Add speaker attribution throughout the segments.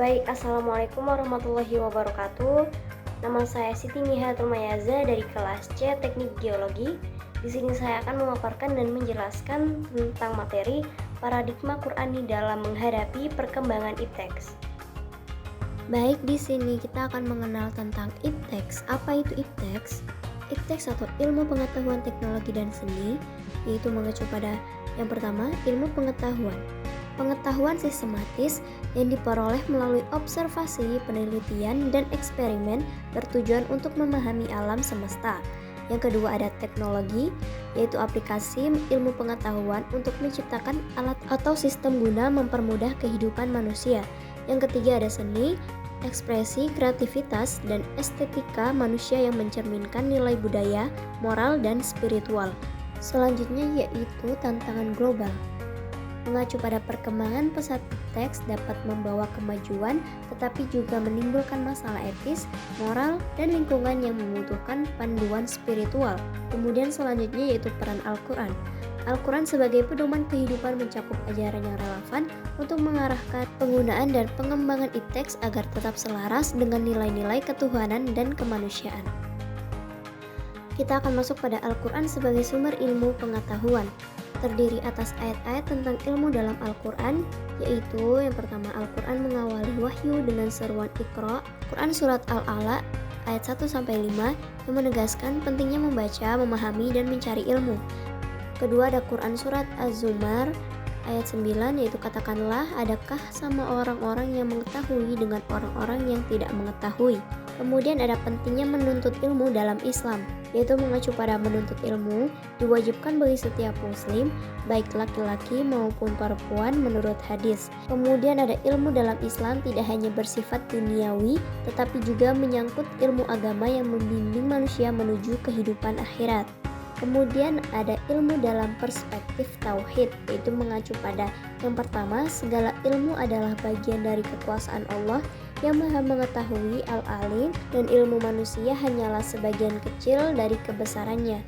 Speaker 1: Baik, Assalamualaikum warahmatullahi wabarakatuh. Nama saya Siti Nihatul Mayaza dari kelas C Teknik Geologi. Di sini saya akan memaparkan dan menjelaskan tentang materi paradigma Qur'ani dalam menghadapi perkembangan ipteks.
Speaker 2: Baik, di sini kita akan mengenal tentang ipteks. Apa itu ipteks? Ipteks atau ilmu pengetahuan teknologi dan seni, yaitu mengacu pada yang pertama, ilmu pengetahuan. Pengetahuan sistematis yang diperoleh melalui observasi, penelitian, dan eksperimen bertujuan untuk memahami alam semesta. Yang kedua ada teknologi, yaitu aplikasi ilmu pengetahuan untuk menciptakan alat atau sistem guna mempermudah kehidupan manusia. Yang ketiga ada seni, ekspresi, kreativitas, dan estetika manusia yang mencerminkan nilai budaya, moral, dan spiritual. Selanjutnya yaitu tantangan global. Mengacu pada perkembangan pesat teks dapat membawa kemajuan, tetapi juga menimbulkan masalah etis, moral, dan lingkungan yang membutuhkan panduan spiritual. Kemudian selanjutnya yaitu peran Al-Quran. Al-Quran sebagai pedoman kehidupan mencakup ajaran yang relevan untuk mengarahkan penggunaan dan pengembangan ipteks agar tetap selaras dengan nilai-nilai ketuhanan dan kemanusiaan. Kita akan masuk pada Al-Quran sebagai sumber ilmu pengetahuan. Terdiri atas ayat-ayat tentang ilmu dalam Al-Quran, yaitu yang pertama Al-Quran mengawali wahyu dengan seruan Iqra, Quran Surat Al-A'la ayat 1-5 yang menegaskan pentingnya membaca, memahami, dan mencari ilmu. Kedua ada Quran Surat Az-Zumar ayat 9, yaitu katakanlah adakah sama orang-orang yang mengetahui dengan orang-orang yang tidak mengetahui. Kemudian ada pentingnya menuntut ilmu dalam Islam, yaitu mengacu pada menuntut ilmu diwajibkan bagi setiap muslim, baik laki-laki maupun perempuan menurut hadis. Kemudian ada ilmu dalam Islam tidak hanya bersifat duniawi, tetapi juga menyangkut ilmu agama yang membimbing manusia menuju kehidupan akhirat. Kemudian ada ilmu dalam perspektif tauhid, yaitu mengacu pada yang pertama, segala ilmu adalah bagian dari kekuasaan Allah yang maha mengetahui al-alim, dan ilmu manusia hanyalah sebagian kecil dari kebesarannya.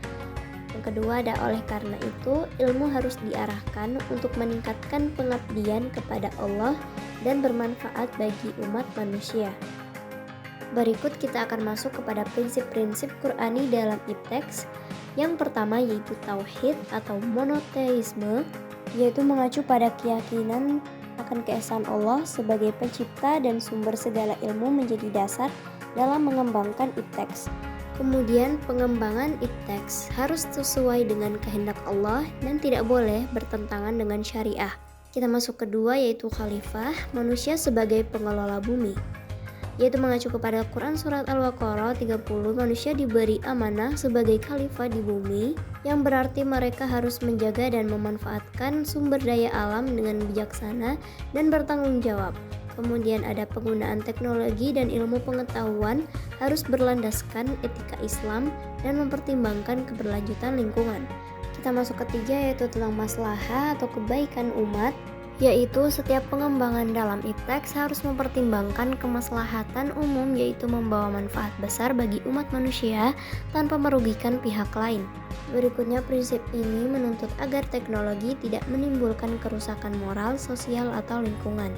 Speaker 2: Yang kedua ada oleh karena itu, ilmu harus diarahkan untuk meningkatkan pengabdian kepada Allah dan bermanfaat bagi umat manusia. Berikut kita akan masuk kepada prinsip-prinsip Qur'ani dalam ipteks. Yang pertama yaitu tauhid atau monoteisme, yaitu mengacu pada keyakinan akan keesaan Allah sebagai pencipta dan sumber segala ilmu menjadi dasar dalam mengembangkan ipteks. Kemudian pengembangan ipteks harus sesuai dengan kehendak Allah dan tidak boleh bertentangan dengan syariah. Kita masuk kedua yaitu khalifah, manusia sebagai pengelola bumi, yaitu mengacu kepada Quran Surat Al-Baqarah 30, manusia diberi amanah sebagai khalifah di bumi, yang berarti mereka harus menjaga dan memanfaatkan sumber daya alam dengan bijaksana dan bertanggung jawab. Kemudian ada penggunaan teknologi dan ilmu pengetahuan harus berlandaskan etika Islam dan mempertimbangkan keberlanjutan lingkungan. Kita masuk ketiga yaitu tentang maslahah atau kebaikan umat, yaitu setiap pengembangan dalam ipteks harus mempertimbangkan kemaslahatan umum, yaitu membawa manfaat besar bagi umat manusia tanpa merugikan pihak lain. Berikutnya prinsip ini menuntut agar teknologi tidak menimbulkan kerusakan moral, sosial, atau lingkungan.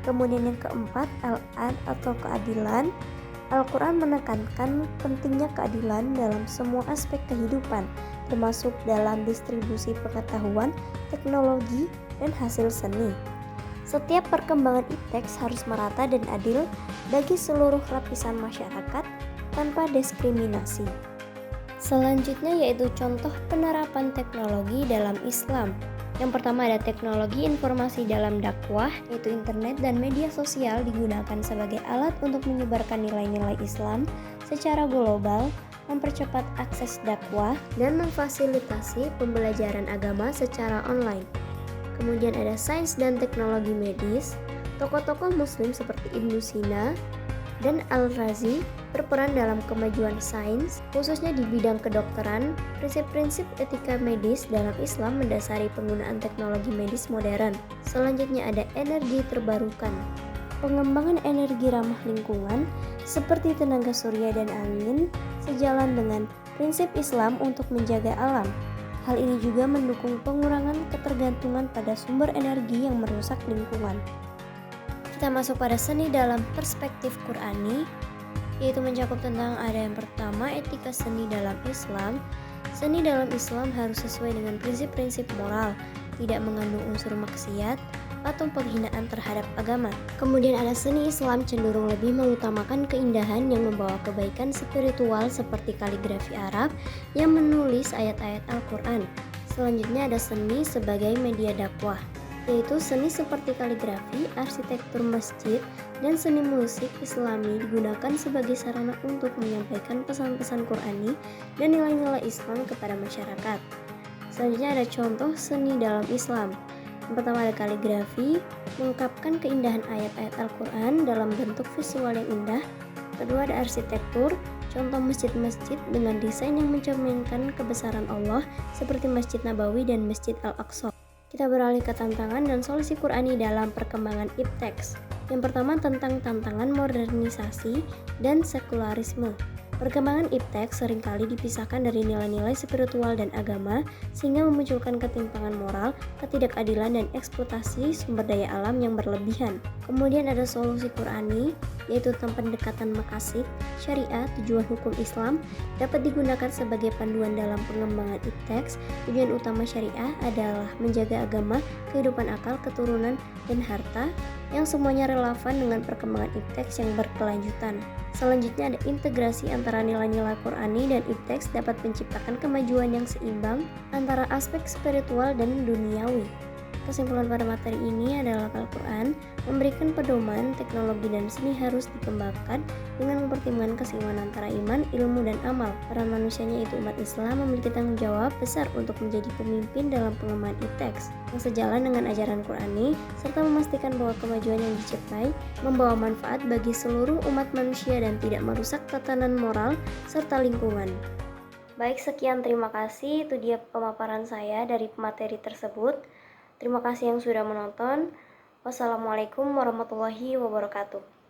Speaker 2: Kemudian yang keempat, al-ad atau keadilan. Al-Quran menekankan pentingnya keadilan dalam semua aspek kehidupan, termasuk dalam distribusi pengetahuan, teknologi, dan hasil seni. Setiap perkembangan ipteks harus merata dan adil bagi seluruh lapisan masyarakat tanpa diskriminasi. Selanjutnya yaitu contoh penerapan teknologi dalam Islam. Yang pertama ada teknologi informasi dalam dakwah, yaitu internet dan media sosial digunakan sebagai alat untuk menyebarkan nilai-nilai Islam secara global, mempercepat akses dakwah, dan memfasilitasi pembelajaran agama secara online. Kemudian ada sains dan teknologi medis. Tokoh-tokoh muslim seperti Ibnu Sina dan Al-Razi berperan dalam kemajuan sains, khususnya di bidang kedokteran. Prinsip-prinsip etika medis dalam Islam mendasari penggunaan teknologi medis modern. Selanjutnya ada energi terbarukan. Pengembangan energi ramah lingkungan seperti tenaga surya dan angin sejalan dengan prinsip Islam untuk menjaga alam. Hal ini juga mendukung pengurangan ketergantungan pada sumber energi yang merusak lingkungan. Kita masuk pada seni dalam perspektif Qur'ani, yaitu mencakup tentang ada yang pertama etika seni dalam Islam. Seni dalam Islam harus sesuai dengan prinsip-prinsip moral, tidak mengandung unsur maksiat atau penghinaan terhadap agama. Kemudian ada seni Islam cenderung lebih mengutamakan keindahan yang membawa kebaikan spiritual seperti kaligrafi Arab yang menulis ayat-ayat Al-Quran. Selanjutnya ada seni sebagai media dakwah, yaitu seni seperti kaligrafi, arsitektur masjid, dan seni musik Islami digunakan sebagai sarana untuk menyampaikan pesan-pesan Qur'ani dan nilai-nilai Islam kepada masyarakat. Selanjutnya ada contoh seni dalam Islam. Yang pertama ada kaligrafi, mengungkapkan keindahan ayat-ayat Al-Quran dalam bentuk visual yang indah. Kedua ada arsitektur, contoh masjid-masjid dengan desain yang mencerminkan kebesaran Allah seperti Masjid Nabawi dan Masjid Al-Aqsa. Kita beralih ke tantangan dan solusi Qur'ani dalam perkembangan ipteks. Yang pertama tentang tantangan modernisasi dan sekularisme. Perkembangan ipteks seringkali dipisahkan dari nilai-nilai spiritual dan agama sehingga memunculkan ketimpangan moral, ketidakadilan, dan eksploitasi sumber daya alam yang berlebihan. Kemudian ada solusi Qur'ani, yaitu tentang pendekatan maqasid, syariah, tujuan hukum Islam dapat digunakan sebagai panduan dalam pengembangan ipteks. Tujuan utama syariah adalah menjaga agama, kehidupan akal, keturunan, dan harta yang semuanya relevan dengan perkembangan ipteks yang berkelanjutan. Selanjutnya ada integrasi antara nilai-nilai Qur'ani dan ipteks dapat menciptakan kemajuan yang seimbang antara aspek spiritual dan duniawi. Kesimpulan pada materi ini adalah Al-Quran memberikan pedoman, teknologi, dan seni harus dikembangkan dengan mempertimbangkan keseimbangan antara iman, ilmu, dan amal. Peran manusianya yaitu umat Islam memiliki tanggung jawab besar untuk menjadi pemimpin dalam pengembangan ipteks yang sejalan dengan ajaran Qur'ani serta memastikan bahwa kemajuan yang dicapai membawa manfaat bagi seluruh umat manusia dan tidak merusak tatanan moral serta lingkungan.
Speaker 1: Baik, sekian, terima kasih. Itu dia pemaparan saya dari materi tersebut. Terima kasih yang sudah menonton. Wassalamualaikum warahmatullahi wabarakatuh.